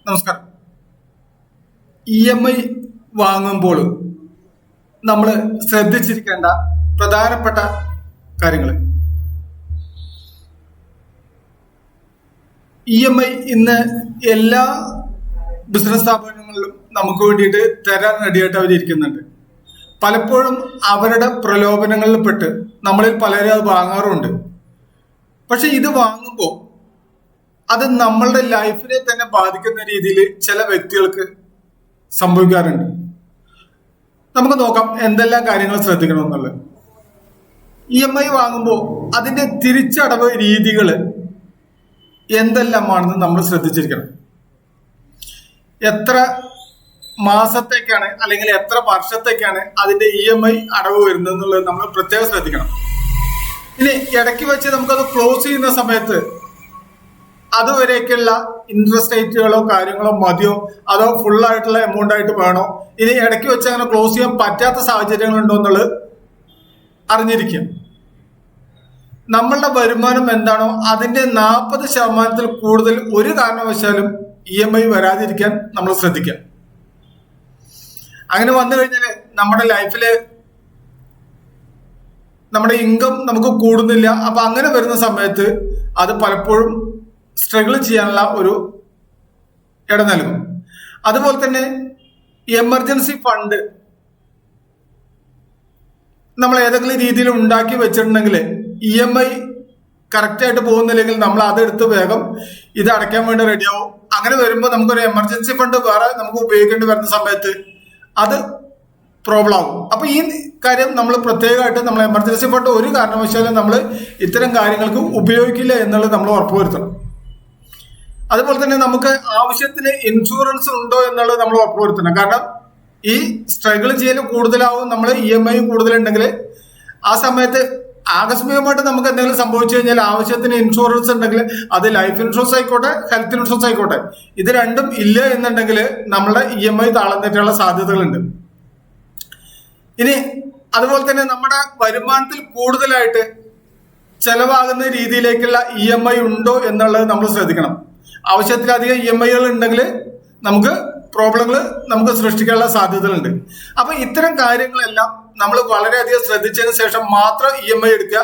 നമസ്കാരം. EMI വാങ്ങുമ്പോൾ നമ്മൾ ശ്രദ്ധിച്ചിരിക്കേണ്ട പ്രധാനപ്പെട്ട കാര്യങ്ങൾ. EMI ഇന്ന് എല്ലാ ബിസിനസ് സ്ഥാപനങ്ങളിലും നമുക്ക് വേണ്ടിയിട്ട് തരാൻ റെഡിയായിട്ട് അവരിയ്ക്കുന്നുണ്ട്. പലപ്പോഴും അവരുടെ പ്രലോഭനങ്ങളിൽ പെട്ട് നമ്മളിൽ പലരും അത് വാങ്ങാറുണ്ട്. പക്ഷെ ഇത് വാങ്ങുമ്പോൾ അത് നമ്മളുടെ ലൈഫിനെ തന്നെ ബാധിക്കുന്ന രീതിയിൽ ചില വ്യക്തികൾക്ക് സംഭവിക്കാറുണ്ട്. നമുക്ക് നോക്കാം എന്തെല്ലാം കാര്യങ്ങൾ ശ്രദ്ധിക്കണമെന്നുള്ളത്. EMI വാങ്ങുമ്പോൾ അതിന്റെ തിരിച്ചടവ് രീതികൾ എന്തെല്ലാമാണെന്ന് നമ്മൾ ശ്രദ്ധിച്ചിരിക്കണം. എത്ര മാസത്തേക്കാണ് അല്ലെങ്കിൽ എത്ര വർഷത്തേക്കാണ് അതിന്റെ EMI അടവ് വരുന്നത് എന്നുള്ളത് നമ്മൾ പ്രത്യേകം ശ്രദ്ധിക്കണം. ഇനി ഇടയ്ക്ക് വെച്ച് നമുക്കത് ക്ലോസ് ചെയ്യുന്ന സമയത്ത് അതുവരേക്കുള്ള ഇൻട്രസ്റ്റ് റേറ്റുകളോ കാര്യങ്ങളോ മതിയോ അതോ ഫുൾ ആയിട്ടുള്ള എമൗണ്ട് ആയിട്ട് വേണോ, ഇനി ഇടയ്ക്ക് വെച്ച് അങ്ങനെ ക്ലോസ് ചെയ്യാൻ പറ്റാത്ത സാഹചര്യങ്ങളുണ്ടോ എന്നുള്ളത് അറിഞ്ഞിരിക്കും. നമ്മളുടെ വരുമാനം എന്താണോ അതിന്റെ 40% കൂടുതൽ ഒരു കാരണവശാലും EMI വരാതിരിക്കാൻ നമ്മൾ ശ്രദ്ധിക്കാം. അങ്ങനെ വന്നു കഴിഞ്ഞാൽ നമ്മുടെ ലൈഫില് നമ്മുടെ ഇൻകം നമുക്ക് കൂടുന്നില്ല. അപ്പൊ അങ്ങനെ വരുന്ന സമയത്ത് അത് പലപ്പോഴും സ്ട്രഗിൾ ചെയ്യാനുള്ള ഒരു ഇട നൽകും. അതുപോലെ തന്നെ എമർജൻസി ഫണ്ട് നമ്മൾ ഏതെങ്കിലും രീതിയിൽ ഉണ്ടാക്കി വെച്ചിട്ടുണ്ടെങ്കിൽ EMI കറക്റ്റ് ആയിട്ട് പോകുന്നില്ലെങ്കിൽ നമ്മൾ അതെടുത്ത് വേഗം ഇത് അടയ്ക്കാൻ വേണ്ടി റെഡിയാവും. അങ്ങനെ വരുമ്പോൾ നമുക്കൊരു എമർജൻസി ഫണ്ട് വേറെ നമുക്ക് ഉപയോഗിക്കേണ്ടി വരുന്ന സമയത്ത് അത് പ്രോബ്ലം ആകും. അപ്പൊ ഈ കാര്യം നമ്മൾ പ്രത്യേകമായിട്ട് നമ്മൾ എമർജൻസി ഫണ്ട് ഒരു കാരണവശാലും നമ്മൾ ഇത്തരം കാര്യങ്ങൾക്ക് ഉപയോഗിക്കില്ല എന്നുള്ളത് നമ്മൾ ഉറപ്പുവരുത്തണം. അതുപോലെ തന്നെ നമുക്ക് ആവശ്യത്തിന് ഇൻഷുറൻസ് ഉണ്ടോ എന്നുള്ളത് നമ്മൾ ഉറപ്പുവരുത്തണം. കാരണം ഈ സ്ട്രഗിൾ ചെയ്യൽ കൂടുതലാവും നമ്മൾ EMI കൂടുതലുണ്ടെങ്കിൽ ആ സമയത്ത് ആകസ്മികമായിട്ട് നമുക്ക് എന്തെങ്കിലും സംഭവിച്ചു കഴിഞ്ഞാൽ ആവശ്യത്തിന് ഇൻഷുറൻസ് ഉണ്ടെങ്കിൽ അത് ലൈഫ് ഇൻഷുറൻസ് ആയിക്കോട്ടെ ഹെൽത്ത് ഇൻഷുറൻസ് ആയിക്കോട്ടെ, ഇത് രണ്ടും ഇല്ല എന്നുണ്ടെങ്കിൽ നമ്മുടെ EMI താളം തെറ്റാനുള്ള സാധ്യതകളുണ്ട്. ഇനി അതുപോലെ തന്നെ നമ്മുടെ വരുമാനത്തിൽ കൂടുതലായിട്ട് ചെലവാകുന്ന രീതിയിലേക്കുള്ള EMI ഉണ്ടോ എന്നുള്ളത് നമ്മൾ ശ്രദ്ധിക്കണം. ആവശ്യത്തിലധികം EMIകൾ ഉണ്ടെങ്കിൽ നമുക്ക് പ്രോബ്ലങ്ങൾ നമുക്ക് സൃഷ്ടിക്കാനുള്ള സാധ്യതകളുണ്ട്. അപ്പൊ ഇത്തരം കാര്യങ്ങളെല്ലാം നമ്മൾ വളരെയധികം ശ്രദ്ധിച്ചതിന് ശേഷം മാത്രം EMI എടുക്കുക.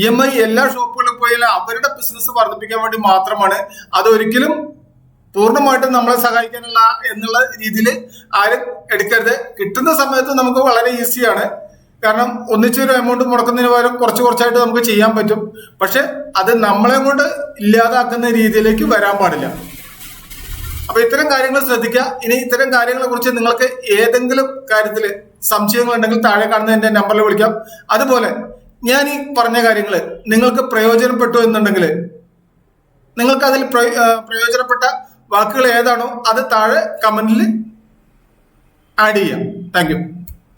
EMI എല്ലാ ഷോപ്പുകളിൽ പോയാലും അവരുടെ ബിസിനസ് വർദ്ധിപ്പിക്കാൻ വേണ്ടി മാത്രമാണ്. അതൊരിക്കലും പൂർണ്ണമായിട്ടും നമ്മളെ സഹായിക്കാനുള്ള എന്നുള്ള രീതിയിൽ ആരും എടുക്കരുത്. കിട്ടുന്ന സമയത്ത് നമുക്ക് വളരെ ഈസിയാണ്. കാരണം ഒന്നിച്ചൊരു എമൗണ്ട് മുടക്കുന്നതിന് പകരം കുറച്ച് കുറച്ചായിട്ട് നമുക്ക് ചെയ്യാൻ പറ്റും. പക്ഷെ അത് നമ്മളെ കൊണ്ട് ഇല്ലാതാക്കുന്ന രീതിയിലേക്ക് വരാൻ പാടില്ല. അപ്പൊ ഇത്തരം കാര്യങ്ങൾ ശ്രദ്ധിക്കുക. ഇനി ഇത്തരം കാര്യങ്ങളെ കുറിച്ച് നിങ്ങൾക്ക് ഏതെങ്കിലും കാര്യത്തിൽ സംശയങ്ങൾ ഉണ്ടെങ്കിൽ താഴെ കാണുന്ന എന്റെ നമ്പറിൽ വിളിക്കാം. അതുപോലെ ഞാൻ ഈ പറഞ്ഞ കാര്യങ്ങൾ നിങ്ങൾക്ക് പ്രയോജനപ്പെട്ടു എന്നുണ്ടെങ്കിൽ നിങ്ങൾക്ക് അതിൽ പ്രയോജനപ്പെട്ട വാക്കുകൾ ഏതാണോ അത് താഴെ കമന്റിൽ ആഡ് ചെയ്യാം. Thank you.